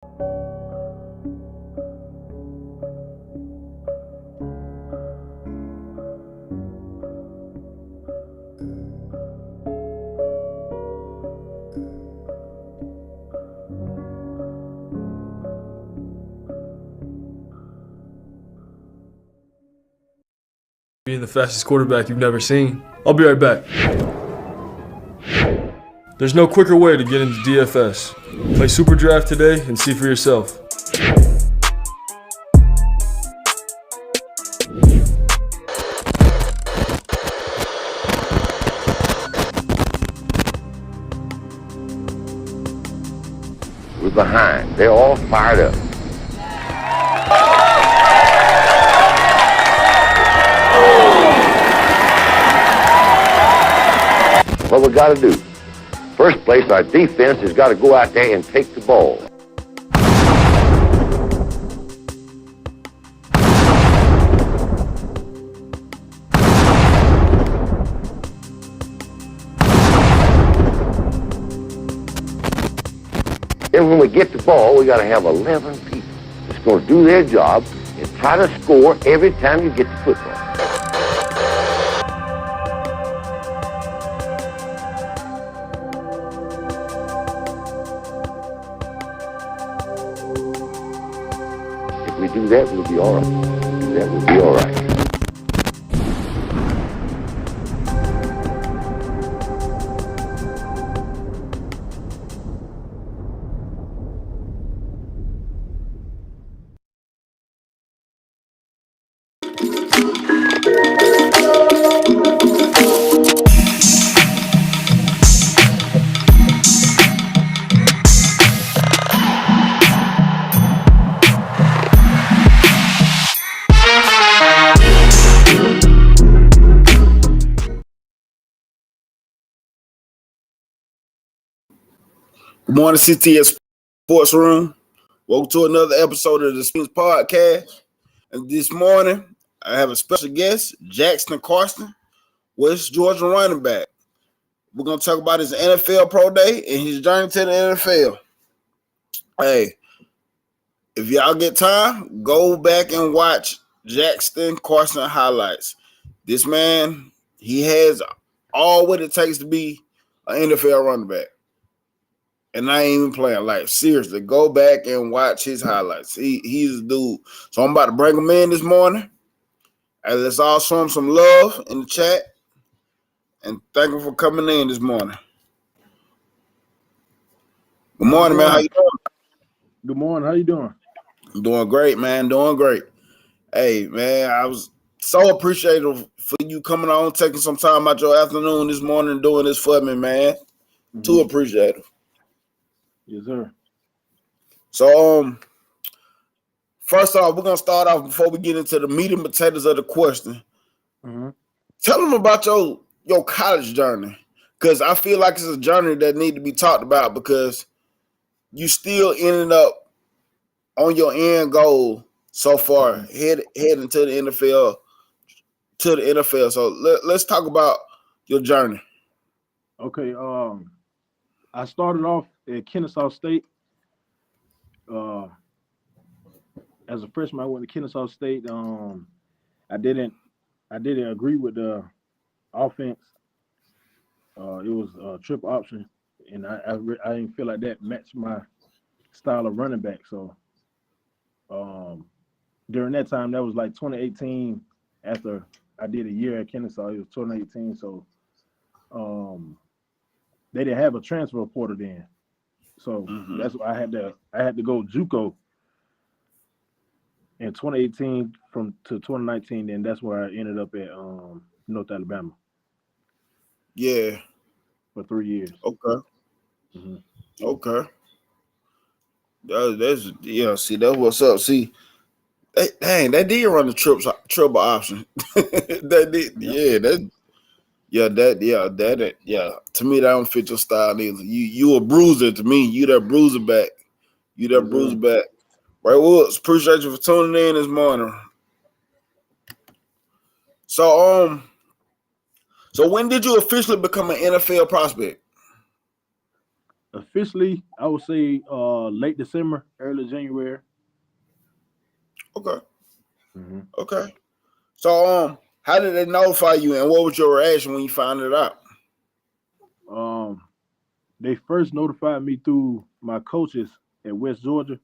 Being the fastest quarterback you've never seen. I'll be right back. There's no quicker way to get into DFS. Play Super Draft today and see for yourself. We're behind. They're all fired up. What we got to do? First place, our defense has got to go out there and take the ball. Then when we get the ball, we got to have 11 people that's going to do their job and try to score every time you get the football. If we do that, we'll be all right. That will be all right. Good morning, CTS Sports Room. Welcome to another episode of the Sports Podcast. And this morning, I have a special guest, Jaxton Carson, West Georgia running back. We're going to talk about his NFL Pro Day and his journey to the NFL. Hey, if y'all get time, go back and watch Jaxton Carson highlights. This man, he has all what it takes to be an NFL running back. And I ain't even playing. Like, seriously, go back and watch his highlights. He's a dude. So I'm about to bring him in this morning. And let's all show him some love in the chat. And thank him for coming in this morning. Good morning, man. How you doing? Good morning. How you doing? I'm doing great, man. Doing great. Hey, man, I was so appreciative for you coming on, taking some time out your afternoon this morning and doing this for me, man. Mm-hmm. Too appreciative. Yes, sir. So, first off, we're going to start off before we get into the meat and potatoes of the question. Mm-hmm. Tell them about your college journey, because I feel like it's a journey that needs to be talked about because you still ended up on your end goal so far, heading to the NFL. So let's talk about your journey. Okay. I started off at Kennesaw State. As a freshman, I went to Kennesaw State. I didn't agree with the offense. It was a triple option, and I didn't feel like that matched my style of running back. So during that time, that was like 2018. After I did a year at Kennesaw, it was 2018. So they didn't have a transfer portal then. So that's why I had to go JUCO in 2018 to 2019. Then that's where I ended up at North Alabama. Yeah. For 3 years. Okay. Mm-hmm. Okay. See, that's what's up. See, that did run the triple option. That did, yep. To me, that don't fit your style either. You a bruiser to me. You that bruiser back. Right, Woods. Appreciate you for tuning in this morning. So when did you officially become an NFL prospect? Officially, I would say late December, early January. Okay. Mm-hmm. Okay. So how did they notify you, and what was your reaction when you found it out? They first notified me through my coaches at West Georgia.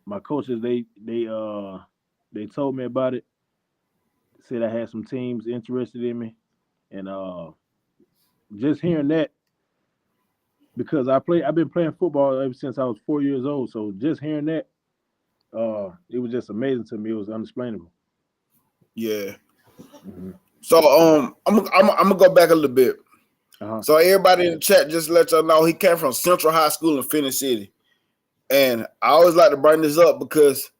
My coaches they told me about it. Said I had some teams interested in me, and just hearing that because I've been playing football ever since I was 4 years old. So just hearing that, it was just amazing to me. It was unexplainable. Yeah. Mm-hmm. So I'm gonna go back a little bit. Uh-huh. So everybody in the chat, just let y'all know he came from Central High School in Phoenix City, and I always like to bring this up because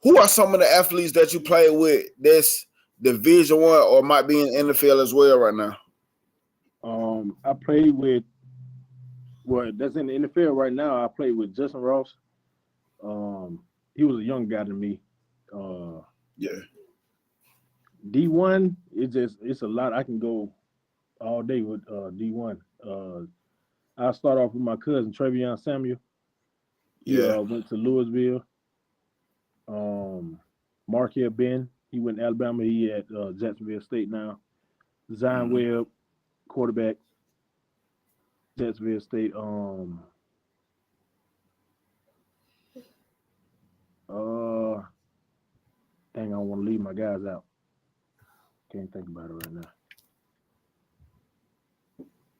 who are some of the athletes that you play with that's Division One or might be in the NFL as well right now? I played with that's in the NFL right now. I played with Justin Ross. He was a young guy to me. Yeah. D1, it's a lot. I can go all day with D1. I start off with my cousin Travion Samuel. He Yeah. went to Louisville. Markel Ben, he went to Alabama. He at Jacksonville State now. Zion Webb, quarterback, Jacksonville State. Dang, I don't want to leave my guys out. Can't think about it right now.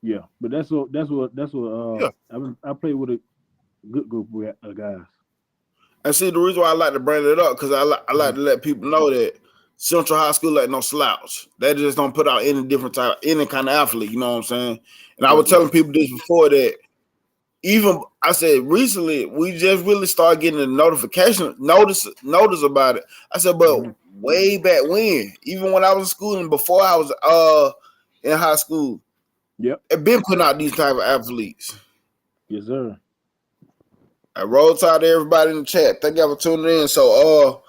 Yeah, but that's what. Yeah. I played with a good group of guys. And see, the reason why I like to bring it up because I like to let people know that Central High School ain't no slouch. They just don't put out any kind of athlete. You know what I'm saying? And I was telling people this before that. Even I said recently, we just really started getting a notice about it. I said, but way back when, even when I was in school and before I was in high school, it been putting out these type of athletes. Yes, sir. I roll tide to everybody in the chat. Thank y'all for tuning in. So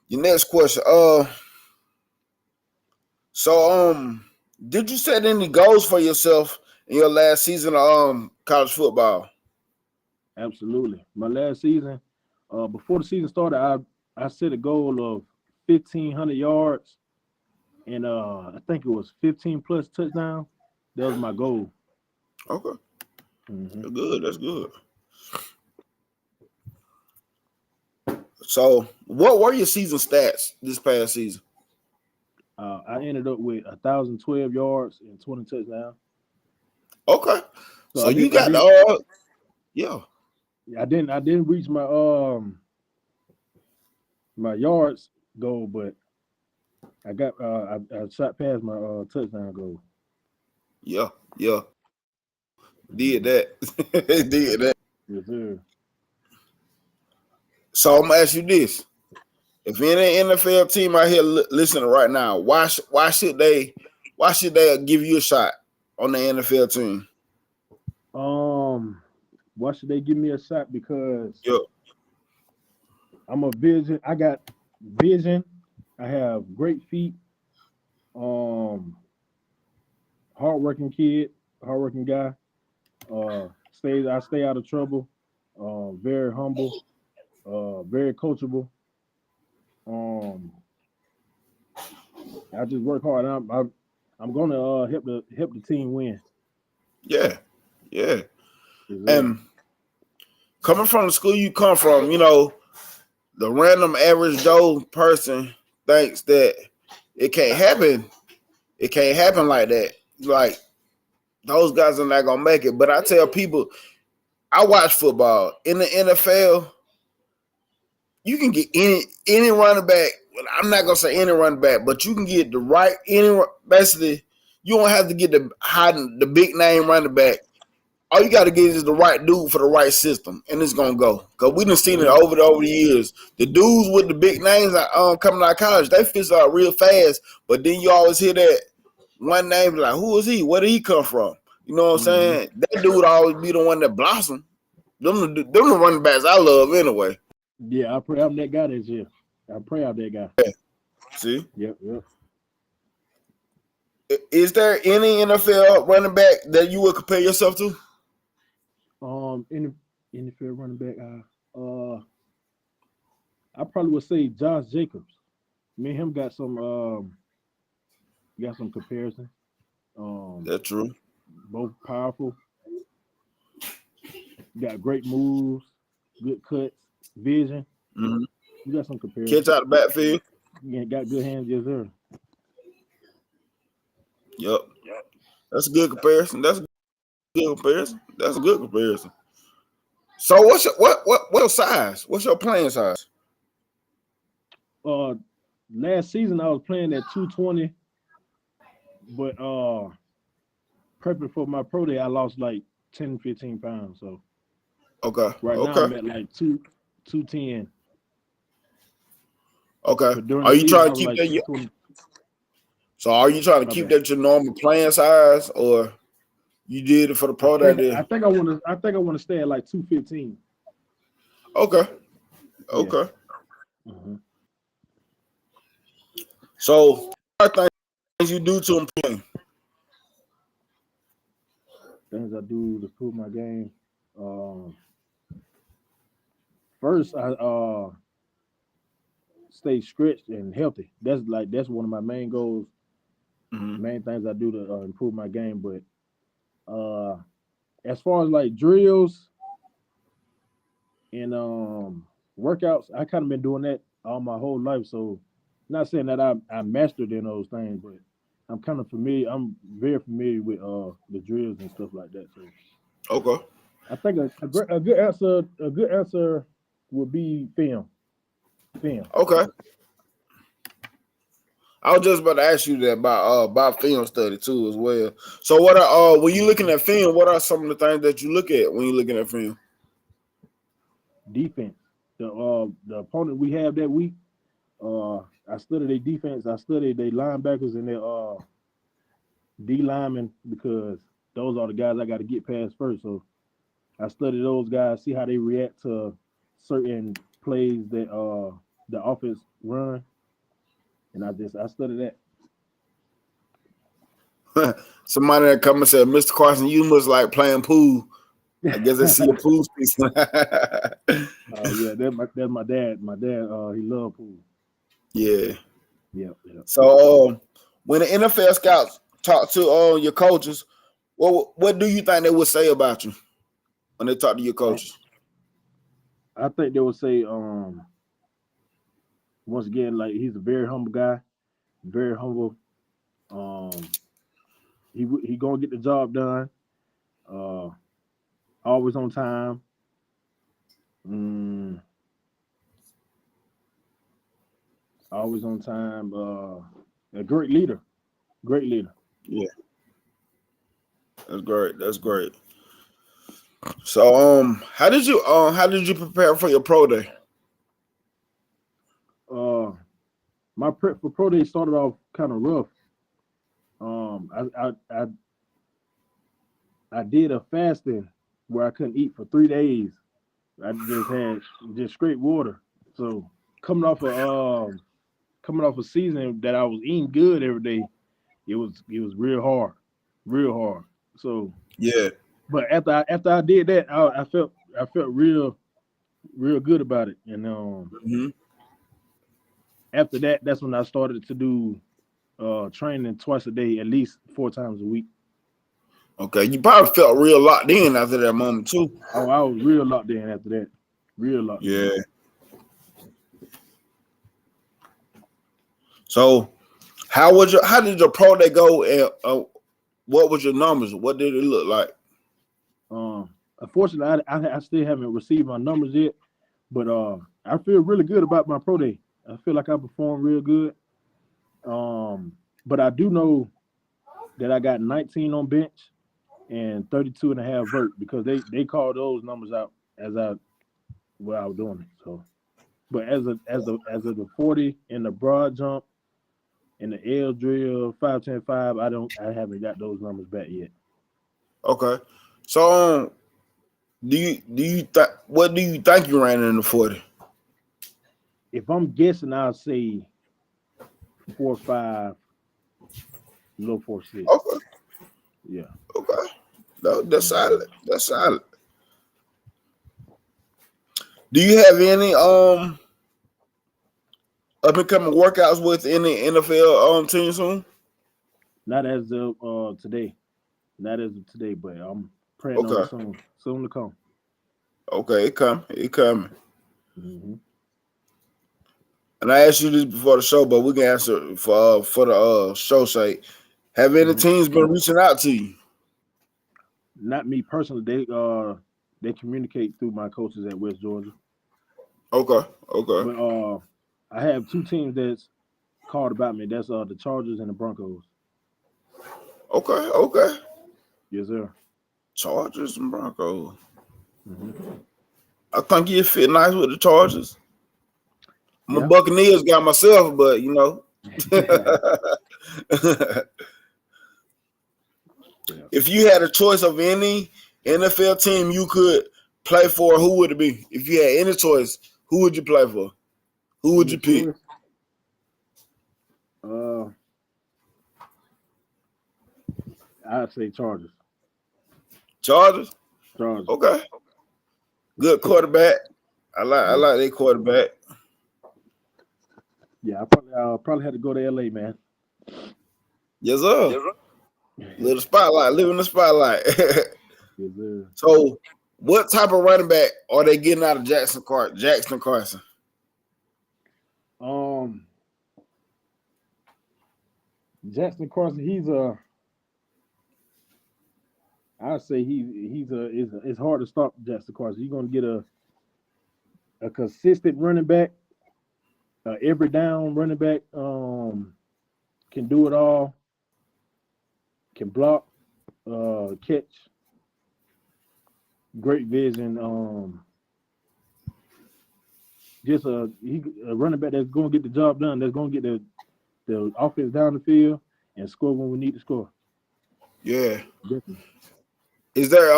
your next question. Did you set any goals for yourself in your last season of college football? Absolutely. My last season, before the season started, I set a goal of 1,500 yards and I think it was 15 plus touchdowns. That was my goal. Okay. Mm-hmm. That's good. That's good. So, what were your season stats this past season? I ended up with 1,012 yards and 20 touchdowns. Okay. So you got yeah. I didn't reach my my yards goal, but I got I shot past my touchdown goal. Yeah. Did that. Did that. Yes, sir. So I'm gonna ask you this: if any NFL team out here listening right now, why should they give you a shot on the NFL team? Why should they give me a shot? Because Yeah. I'm a vision. I got vision. I have great feet. Hardworking kid, hardworking guy. I stay out of trouble. Very humble. Very coachable. I just work hard. I'm gonna help the team win. Yeah. And coming from the school you come from, the random average Joe person thinks that it can't happen. It can't happen like that. Like those guys are not gonna make it. But I tell people, I watch football in the NFL. You can get any running back. I'm not gonna say any running back, but you can get the right basically. You don't have to get the big name running back. All you got to get is the right dude for the right system, and it's gonna go. Cause we done seen it over the years. The dudes with the big names coming out of college, they figure out real fast. But then you always hear that one name like, who is he? Where did he come from? You know what I'm saying? That dude always be the one that blossom. Them the running backs I love anyway. Yeah, I pray I'm that guy this year. I pray I'm that guy. Yeah. See? Yep. Is there any NFL running back that you would compare yourself to? In the NFL running back, I probably would say Josh Jacobs. Me and him got some comparison. That's true. Both powerful, got great moves, good cuts, vision. Mm-hmm. You got some comparison. Catch out the backfield. Yeah, got good hands, yes sir. Yep. That's a good comparison. That's a good comparison. So what's your size? What's your playing size? Last season I was playing at 220, but prepping for my pro day I lost like 10, 15 pounds. So okay. Right now I'm at like 210. Okay. Are you trying to keep that? So are you trying to keep that your normal playing size, or you did it for the pro day? I think I want to stay at like 215. Okay. Yeah. Mm-hmm. So what things you do to improve? Things I do to improve my game. First, I stay stretched and healthy. That's one of my main goals. Mm-hmm. Main things I do to improve my game. But as far as like drills and workouts, I kind of been doing that all my whole life. So not saying that I mastered in those things, but I'm kind of familiar. I'm very familiar with the drills and stuff like that. So okay. I think a good answer would be film. Okay. I was just about to ask you that about film study too as well. So what are when you looking at film, what are some of the things that you look at when you're looking at film? Defense. The opponent we have that week, I study their defense, I study their linebackers and their D linemen, because those are the guys I got to get past first. So I study those guys, see how they react to certain plays that the offense run. And I study that. Somebody that come and said, Mr. Carson, you must like playing pool. I guess I see a pool piece. Yeah, that's my dad. My dad, he loved pool. Yeah. Yeah. So when the NFL scouts talk to your coaches, what do you think they would say about you when they talk to your coaches? I think they would say, once again, like, he's a very humble guy, very humble. He gonna get the job done. Always on time. Always on time. A great leader. Yeah. That's great. So how did you prepare for your pro day? My prep for pro day started off kind of rough. I did a fasting where I couldn't eat for 3 days. I just had straight water. So coming off a season that I was eating good every day, it was real hard. So yeah. But after I did that, I felt real good about it. And after that, that's when I started to do training twice a day, at least 4 times a week. Okay, you probably felt real locked in after that moment too. Oh, I was real locked in after that. Real locked in. Yeah. So, how did your pro day go, and what was your numbers? What did it look like? Unfortunately, I still haven't received my numbers yet, but I feel really good about my pro day. I feel like I performed real good. But I do know that I got 19 on bench and 32 and a half vert, because they called those numbers out as I was doing it. So, but as a 40 in the broad jump and the L drill 5-10-5, I haven't got those numbers back yet. Okay, so what do you think you ran in the 40? If I'm guessing, I'll say 4.5, Low 4.6. Okay. Yeah. Okay. No, that's solid. That's solid. Do you have any up and coming workouts with any NFL team soon? Not as of today. Not as of today, but I'm praying on it soon. Soon to come. Okay, it coming. It coming. Mm-hmm. And I asked you this before the show, but we can answer for the show sake. Have any teams been reaching out to you? Not me personally. They communicate through my coaches at West Georgia. Okay. But I have two teams that's called about me. That's the Chargers and the Broncos. Okay. Yes, sir. Chargers and Broncos. Mm-hmm. I think you fit nice with the Chargers. I'm a Yeah. Buccaneers guy myself, but you know. If you had a choice of any NFL team you could play for, who would it be? If you had any choice, who would you play for? Who would you pick? I'd say Chargers. Chargers? Chargers. Okay. Good quarterback. I like their quarterback. Yeah, I'll probably have to go to LA, man. Yes, sir. Little spotlight, live in the spotlight. Yes, sir. So, what type of running back are they getting out of Jaxton Carson? Jaxton Carson, I'd say it's hard to stop Jaxton Carson. You're gonna get a consistent running back, every down running back, can do it all, can block, catch, great vision, just a running back that's gonna get the job done, that's gonna get the offense down the field and score when we need to score. Yeah. Definitely. Is there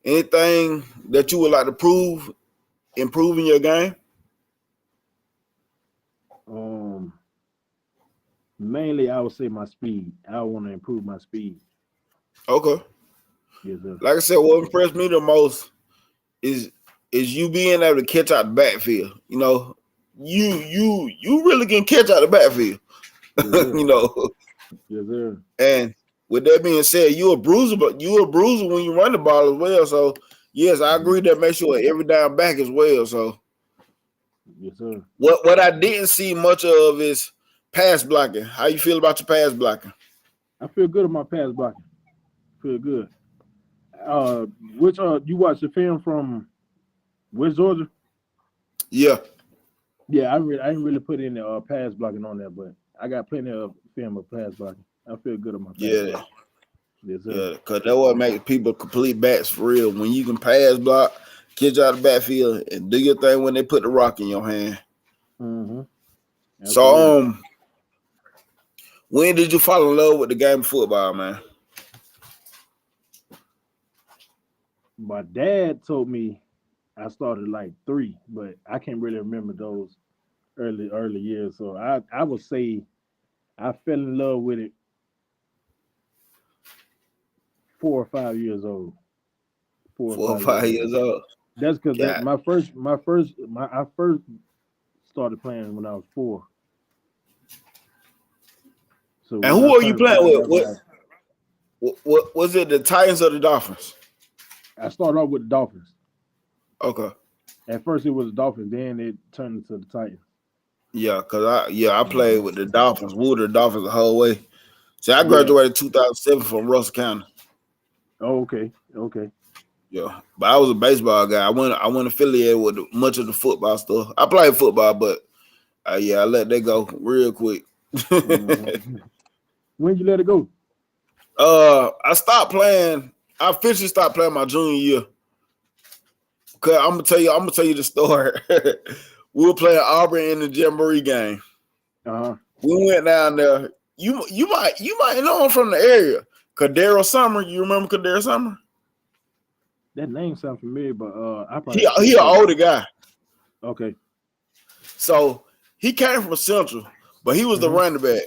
anything that you would like to improve in your game? Mainly I would say my speed. I want to improve my speed. Okay. Yes, sir. Like I said, what impressed me the most is you being able to catch out the backfield. You know, you really can catch out the backfield. Yes, you know. Yes, sir. And with that being said, you're a bruiser, but you're a bruiser when you run the ball as well. So yes, I agree that makes you an every down back as well. So yes, sir. What I didn't see much of is pass blocking. How you feel about your pass blocking? I feel good about my pass blocking. Feel good. Which you watch the film from West Georgia? Yeah. Yeah, I didn't really put in the pass blocking on there, but I got plenty of film of pass blocking. I feel good about my pass blocking. Yes, sir. Yeah, because that what makes people complete backs for real. When you can pass block, catch out the backfield, and do your thing when they put the rock in your hand. Mm-hmm. So when did you fall in love with the game of football, man? My dad told me I started like 3, but I can't really remember those early years. So I would say I fell in love with it 4 or 5 years old. 4 or 5 years old. That's because I first started playing when I was 4. So and who are you playing with? What was it? The Titans or the Dolphins? I started off with the Dolphins. Okay. At first it was the Dolphins, then it turned into the Titans. Yeah, because I played with the Dolphins, woo the Dolphins the whole way. See, I graduated 2007 from Russell County. Oh, okay. Yeah, but I was a baseball guy. I wasn't affiliated with much of the football stuff. I played football, but I let that go real quick. Mm-hmm. When did you let it go? I stopped playing. I officially stopped playing my junior year. Cause I'm gonna tell you the story. We were playing Auburn in the Jamboree game. We went down there. You might know him from the area. Kadero Summer. You remember Kadero Summer? That name sounds familiar, but I probably he an older guy. Okay. So he came from Central, but he was the running back.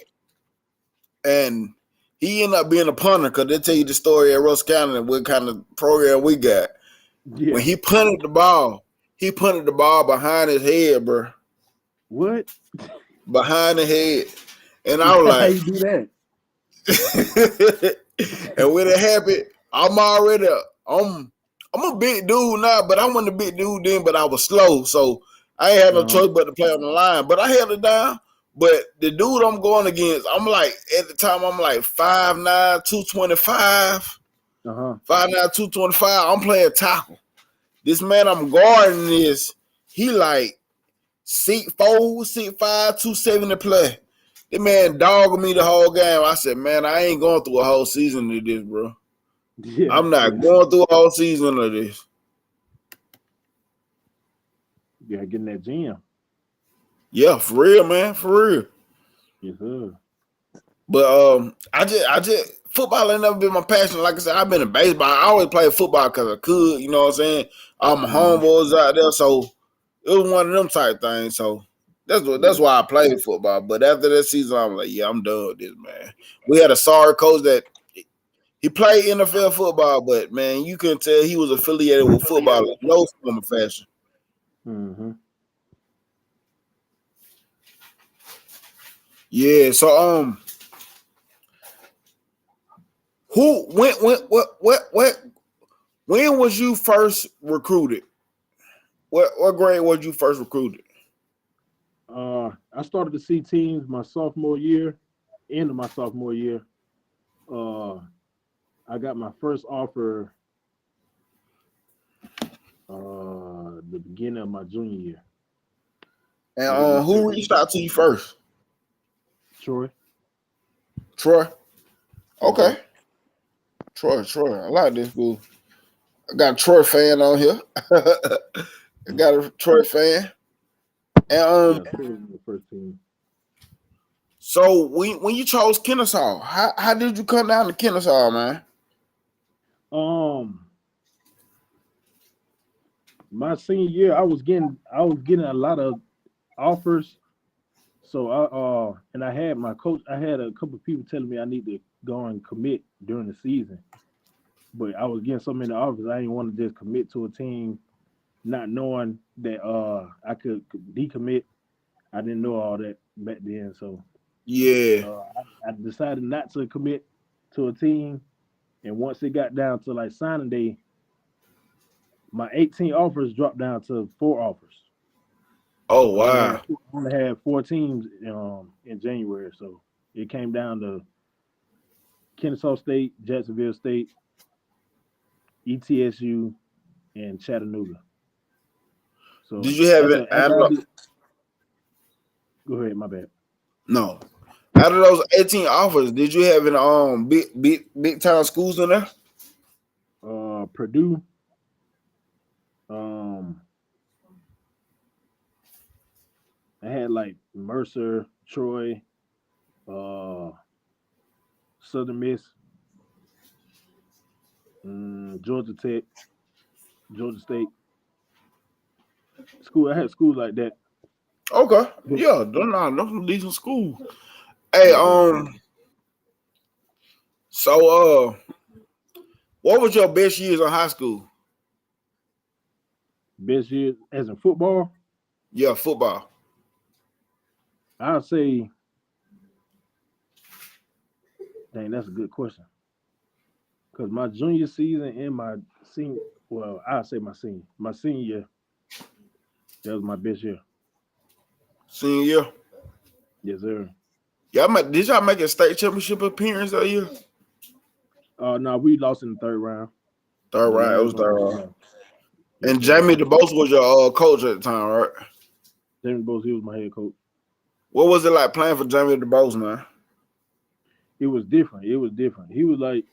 and he ended up being a punter because they tell you the story at Russ County and what kind of program we got. Yeah. When he punted the ball behind his head, bro. What? Behind the head. And I was How like, you do that? and when it happened, I'm a big dude now, but I wasn't a big dude then, but I was slow. So I ain't had no choice but to play on the line. But I held it down. But the dude I'm going against, I'm like, at the time, I'm like 5'9", 225. 5'9", 225. I'm playing tackle. This man I'm guarding he like 6'4", 6'5", 270 play. This man dogged me the whole game. I said, man, I ain't going through a whole season of this, bro. Yeah. I'm not going through a whole season of this. You gotta get in that gym. Yeah, for real, man, for real. Yes, sir. But I just football ain't never been my passion. Like I said, I've been in baseball. I always played football because I could. You know what I'm saying? All my homeboys out there, so it was one of them type things. So that's why I played football. But after that season, I'm like, yeah, I'm done with this, man. We had a sorry coach that he played NFL football, but man, you couldn't tell he was affiliated with football in no form of fashion. Mm-hmm. Yeah, so when was you first recruited? What grade was you first recruited? I started to see teams my sophomore year, end of my sophomore year. I got my first offer the beginning of my junior year. And who reached out to you first? Troy. Okay. Troy. I like this fool. I got a Troy fan on here. I got a Troy fan. And the first team. So when you chose Kennesaw, how did you come down to Kennesaw, man? My senior year, I was getting a lot of offers. So I had my coach. I had a couple of people telling me I need to go and commit during the season, but I was getting so many offers. I didn't want to just commit to a team, not knowing that I could decommit. I didn't know all that back then, so yeah, I decided not to commit to a team. And once it got down to like signing day, my 18 offers dropped down to 4 offers. Oh wow! I only had 4 teams in January, so it came down to Kennesaw State, Jacksonville State, ETSU, and Chattanooga. So did you have it? Go ahead, my bad. No. Out of those 18 offers, did you have any big time schools in there? Purdue. I had like Mercer, Troy, Southern Miss, Georgia Tech, Georgia State. I had schools like that. Okay. Yeah, they're not decent school. Hey, so what was your best years in high school? Best years as in football? Yeah, football. I'd say, dang, that's a good question. Because my junior season and my senior, well, I'd say my senior year, that was my best year. Senior year? Yes, sir. Did y'all make a state championship appearance that year? No, we lost in the third round. Third round, it was third round. And Jamie DeBose was your coach at the time, right? Jamie DeBose, he was my head coach. What was it like playing for Jamie DeBose, man? It was different. He was like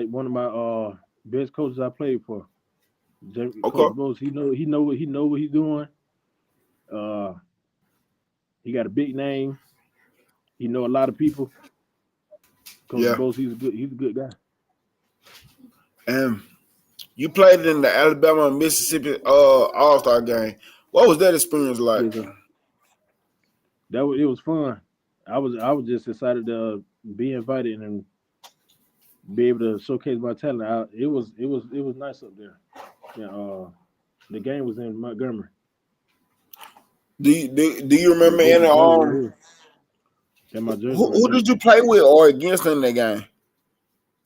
one of my best coaches I played for. Jamie DeBose, he know what he's doing. He got a big name. He know a lot of people. Coach DeBose, he's a good guy. And you played in the Alabama and Mississippi All-Star game. What was that experience like? It was fun. I was just excited to be invited and be able to showcase my talent. It was nice up there. Yeah, the game was in Montgomery. Do you Yeah, remember there's any my jersey right here. Got my jersey right who there. did you play with or against in the game?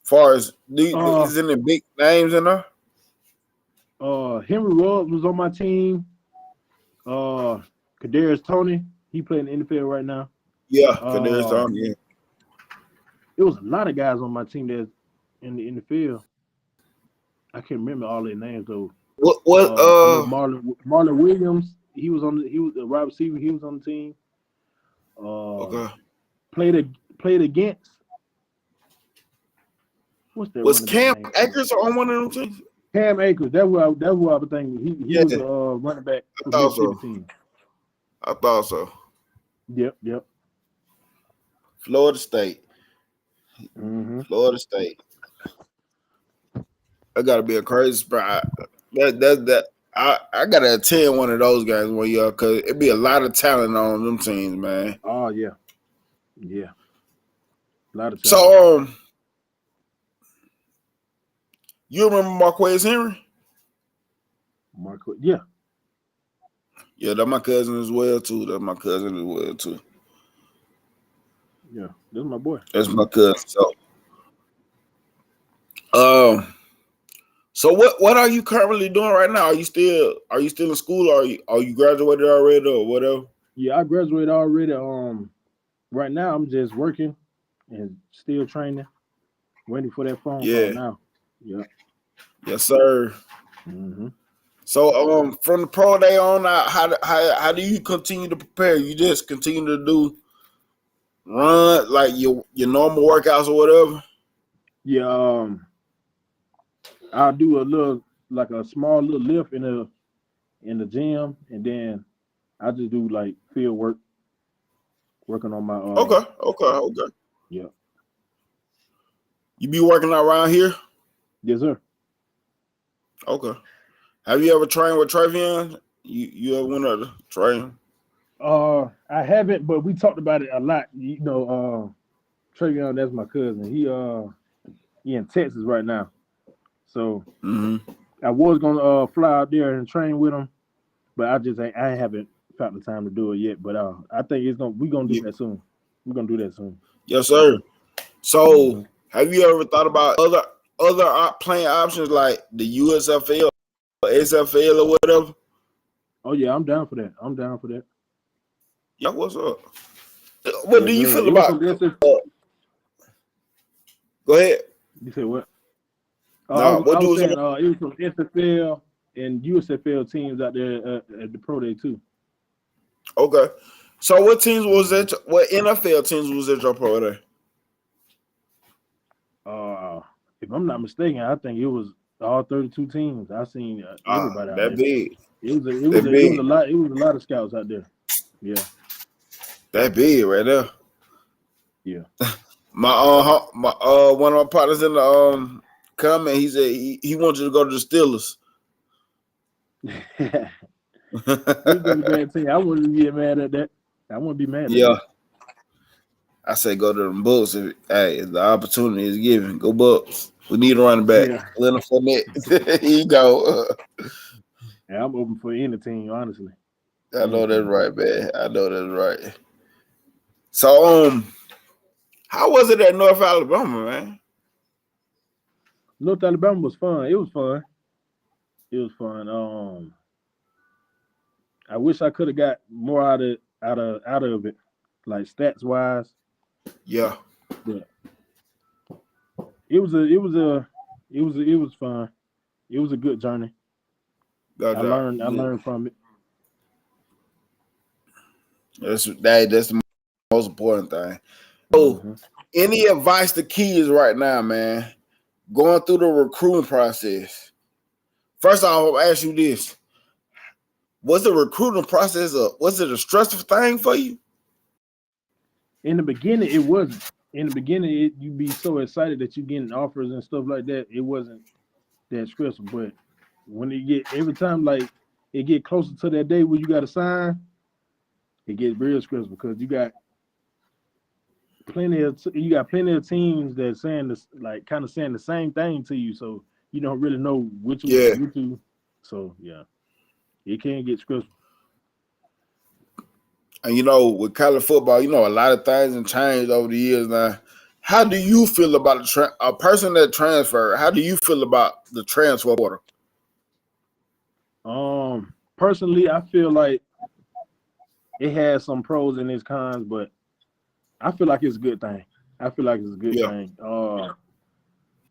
Far as Uh, is any big names in there? Henry Ruggs was on my team. Kadarius Tony, he playing in the NFL right now. Yeah, because there's Uh, it was a lot of guys on my team that's in the field. I can't remember all their names though. what I know Marlon Williams. He was a wide receiver. He was on the team. okay. Played against what's that Was running back Cam name? Akers on one of them teams? Cam Akers. That's what I was thinking. He Yeah, was a running back I for thought Mississippi so. team. I thought so. Yep. Florida State. Mm-hmm. Florida State. I gotta be a crazy spot. That I gotta attend one of those games one year because it'd be a lot of talent on them teams, man. Oh yeah. A lot of talent. So you remember Marquez Henry? Marco. Yeah. Yeah, that's my cousin as well too. Yeah. That's my boy. That's my cousin. So what are you currently doing right now? Are you still in school or are you graduated already or whatever? Yeah, I graduated already. Right now I'm just working and still training, waiting for that phone call now. Yeah. Yes, sir. Mm-hmm. So from the pro day on, how do you continue to prepare? You just continue to do run like your normal workouts or whatever? Yeah. I'll do a small little lift in the gym, and then I just do like field work, working on my Okay. Yeah. You be working out around here? Yes, sir. Okay. Have you ever trained with Travion? You ever went out to train? I haven't, but we talked about it a lot. Travion, that's my cousin. He in Texas right now, so I was gonna fly out there and train with him, but I haven't found the time to do it yet. But I think we're gonna do that soon. We're gonna do that soon. Yes, sir. So have you ever thought about other playing options like the USFL or SFL or whatever? Oh yeah, I'm down for that. Yeah, what's up? What do you feel about? Go ahead. You said what? No, I was saying it was some SFL and USFL teams out there at the pro day too. Okay. So what teams was that? What NFL teams was at your pro day? If I'm not mistaken, I think it was all 32 teams. I seen everybody out there. Big. It was a lot. It was a lot of scouts out there. Yeah. That big right there. Yeah. My one of my partners in the comment, he said he wants you to go to the Steelers. It's been a bad team. I wouldn't get mad at that. I wouldn't be mad at that. I say go to them Bucks. If the opportunity is given, go Bucks. We need a running back. Yeah. Leonard Fournette. Here you go. Yeah, I'm open for any team, honestly. I know that's right, man. I know that's right. So, how was it at North Alabama, man? North Alabama was fun. It was fun. I wish I could have got more out of it, like stats wise. Yeah. But it was fun. It was a good journey. I learned from it. That's the most important thing. So, any advice to kids right now, man, going through the recruiting process? First off, I'll ask you this. Was the recruiting process was it a stressful thing for you? In the beginning, it wasn't. In the beginning, you'd be so excited that you're getting offers and stuff like that. It wasn't that stressful. But when every time like it get closer to that day where you got to sign, it gets real stressful because you got you got plenty of teams that saying this, like kind of saying the same thing to you, so you don't really know which Yeah. one to. So yeah, it can get stressful. And with college football, a lot of things have changed over the years now. How do you feel about a person that transferred? How do you feel about the transfer portal? Personally, I feel like it has some pros and its cons, but I feel like it's a good thing. I feel like it's a good thing.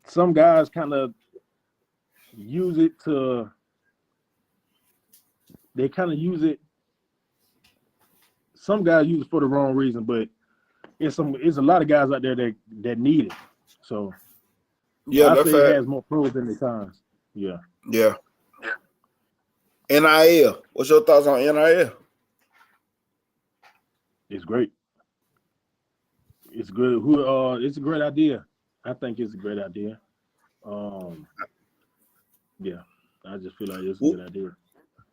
Some guys kind of use it to. They kind of use it. Some guys use it for the wrong reason, but it's a lot of guys out there that need it. So Yeah, I say it has more pros than the cons. Yeah. Yeah. NIL. What's your thoughts on NIL? It's great. It's good. It's a great idea. I think it's a great idea. Yeah, I just feel like it's a good idea.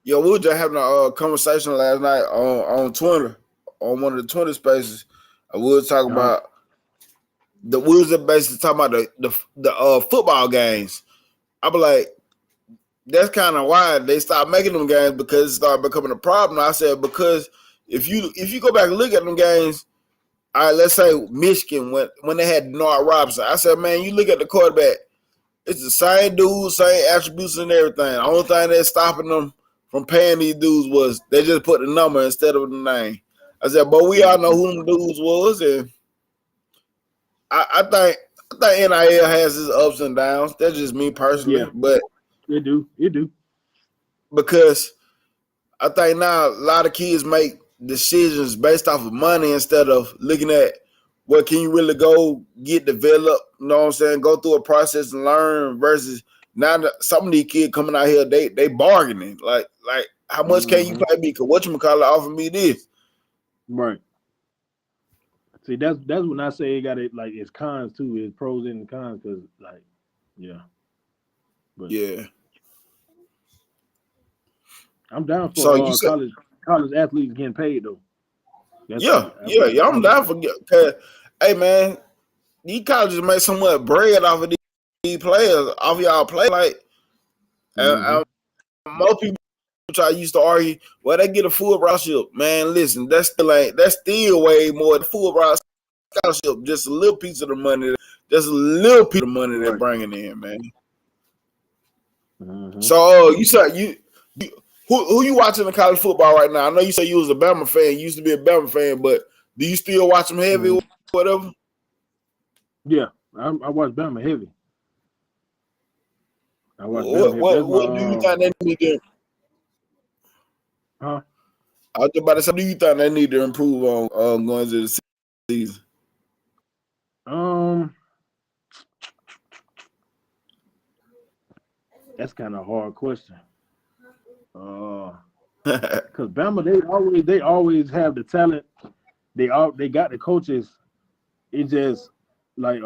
Yeah, we were just having a conversation last night on Twitter, on one of the Twitter spaces. We were talking about we was basically talking about the football games. I be like, that's kind of why they stopped making them games, because it started becoming a problem. I said, because if you go back and look at them games, all right, let's say Michigan when they had Denard Robinson, I said, man, you look at the quarterback, it's the same dudes, same attributes and everything. The only thing that's stopping them from paying these dudes was they just put the number instead of the name. I said, but we all know who the dudes was, and I think NIL has its ups and downs. That's just me personally, but it do. Because I think now a lot of kids make decisions based off of money instead of looking at what can you really go get developed, you know what I'm saying, go through a process and learn, versus now that some of these kids coming out here, they bargaining. Like how much can you pay me? Because whatchamacallit offer me this. Right. See, that's when I say it got it, like, it's cons too, it's pros and cons, because like, yeah. But yeah. I'm down for college athletes getting paid though. I'm down for, because hey man, these colleges make so much bread off of these players, off y'all play. Like most people used to argue, well, they get a full scholarship. Man, listen, that's still way more than full scholarship. Just a little piece of the money, they're bringing in, man. So you said you who you watching in college football right now? I know you say you was a Bama fan. You used to be a Bama fan, but do you still watch them heavy or whatever? Yeah, I watch Bama heavy. What do you think they need to? Huh? I was about to say, do you think they need to improve on going to the season? That's kind of a hard question. Because Bama, they always have the talent. They got the coaches. It just like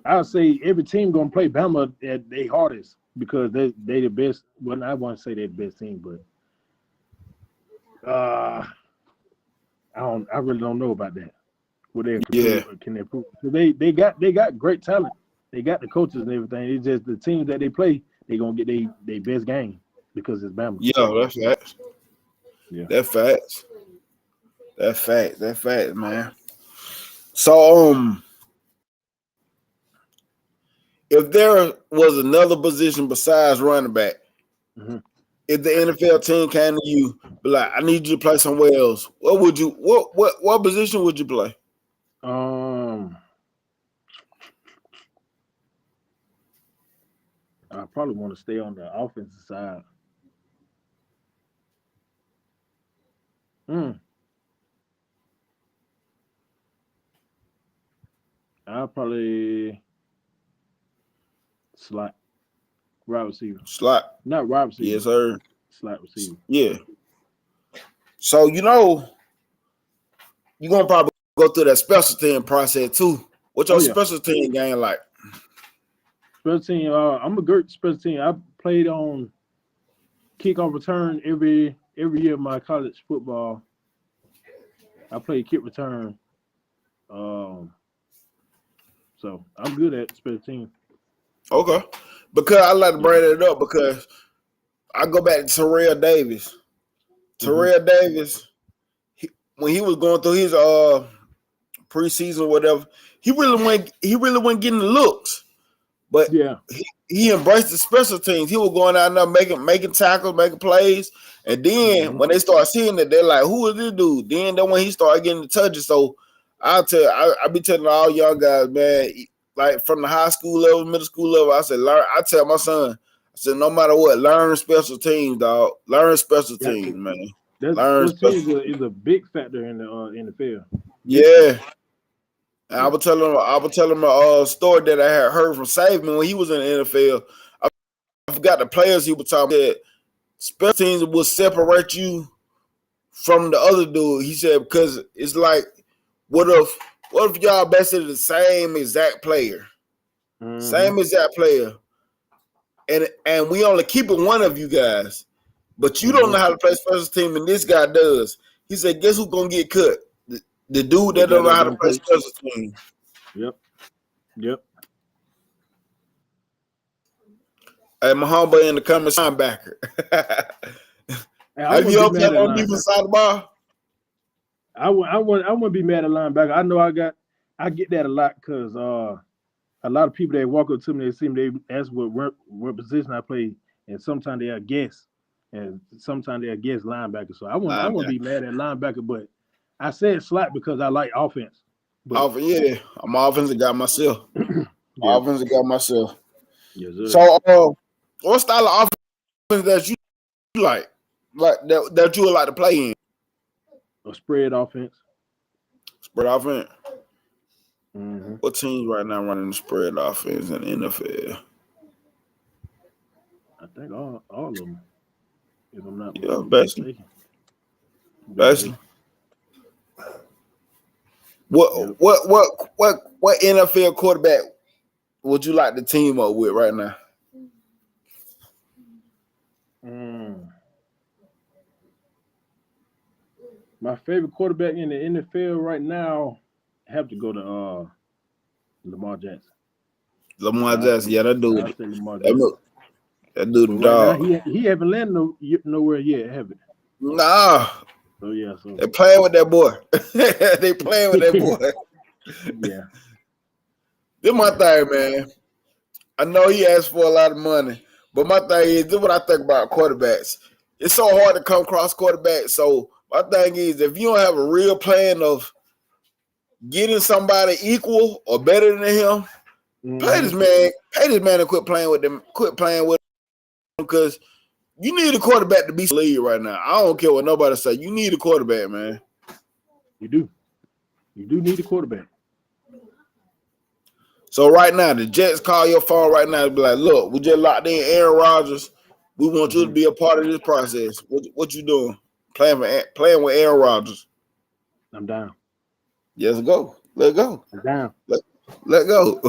I would say every team gonna play Bama at their hardest, because they the best. Well, I want to say they're the best team, but I really don't know about that. What can they prove? They got great talent. They got the coaches and everything. It's just the teams that they play, they gonna get their best game, because it's Bama. Yeah, that's facts. Yeah, that's facts. That's facts, man. So if there was another position besides running back, if the NFL team came to you, be like, I need you to play somewhere else, what position would you play? I probably want to stay on the offensive side. I'll probably slot, wide receiver. Slot. Not wide receiver. Yes, sir. Slot receiver. Yeah. So you're gonna probably go through that special team process too. What's your special team game like? Special team, I'm a great special team. I played on kickoff return every year of my college football. I played kick return. So I'm good at special teams. Okay. Because I like to bring it up because I go back to Terrell Davis. Terrell Davis, when he was going through his preseason or whatever, he really wasn't getting the looks. But he embraced the special teams. He was going out there making tackles, making plays. And then when they start seeing it, they're like, who is this dude? Then when he started getting the touches. So I be telling all young guys, man, like from the high school level, middle school level, I said, I tell my son, I said, no matter what, learn special teams, dog. Learn special teams, man. Special teams is a big factor in the field. Yeah. And I would tell him a story that I had heard from Saban when he was in the NFL. I forgot the players he was talking about. Special teams will separate you from the other dude. He said, because it's like, what if y'all basically the same exact player? Same exact player. And we only keeping one of you guys. But you don't know how to play special team, and this guy does. He said, guess who's gonna get cut? The dude that don't know how to play special team. Yep. Hey, my homeboy in the comments, linebacker. Have you ever played on defense side of the ball? I wouldn't be mad at linebacker. I know I get that a lot because a lot of people that walk up to me, they see me, they ask what position I play, and sometimes they'll guess, and sometimes they'll guess linebacker. So I wouldn't be mad at linebacker, but I said slot because I like offense. I'm an offensive guy myself. Offensive guy myself. Yes, sir. So, what style of offense that you like that you would like to play in? A spread offense. Spread offense. What teams right now running the spread offense in the NFL? I think all of them. If I'm not basically. What NFL quarterback would you like to team up with right now? My favorite quarterback in the NFL right now have to go to Lamar Jackson. Lamar Jackson, yeah, that dude. That dude, right dog. Now, he haven't landed nowhere yet, have it? Nah. So yeah, they playing with that boy. They playing with that boy. Yeah. This my thing, man. I know he asked for a lot of money, but my thing is, this is what I think about quarterbacks. It's so hard to come across quarterbacks. So my thing is, if you don't have a real plan of getting somebody equal or better than him, pay this man and quit playing with them. Quit playing with him because you need a quarterback to be the league right now. I don't care what nobody say. You need a quarterback, man. You do. You do need a quarterback. So right now, the Jets call your phone right now and be like, look, we just locked in Aaron Rodgers. We want you to be a part of this process. What you doing? Playing with Aaron Rodgers. I'm down. Yes, go. Let go. I'm down. Let go.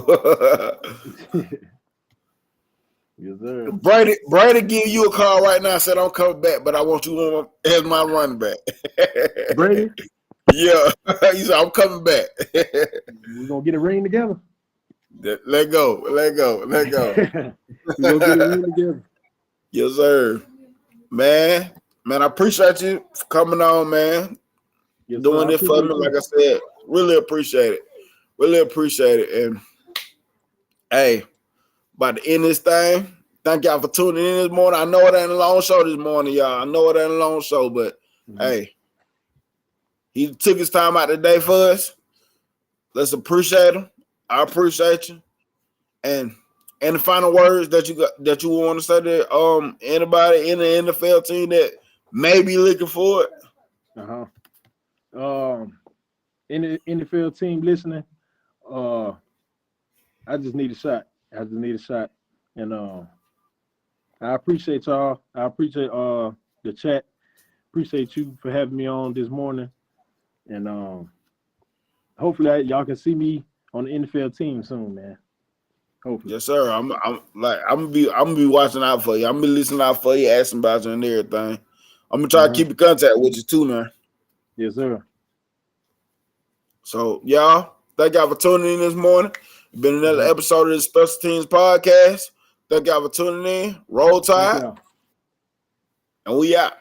Yes, sir. Brady give you a call right now and said, I'm coming back, but I want you as my running back. Brady? Yeah. He said, I'm coming back. We're going to get a ring together. Let go. We're going to get a ring together. Yes, sir. Man, I appreciate you for coming on, man. Yes, doing this for me, like I said. Really appreciate it. And hey, about to end this thing. Thank y'all for tuning in this morning. I know it ain't a long show this morning, y'all. I know it ain't a long show, but hey, he took his time out today for us. Let's appreciate him. I appreciate you. And the final words that you want to say to anybody in the NFL team that may be looking for it. In the NFL team listening, I just need a shot. And I appreciate y'all. I appreciate the chat. Appreciate you for having me on this morning. And hopefully y'all can see me on the NFL team soon, man. Hopefully. Yes, sir. I'm gonna be watching out for you. I'm gonna be listening out for you, asking about you and everything. I'm gonna try to keep in contact with you too, man. Yes, sir. So, y'all, thank y'all for tuning in this morning. It's been another episode of the Special Teams Podcast. Thank y'all for tuning in. Roll Tide. Thank y'all. And we out.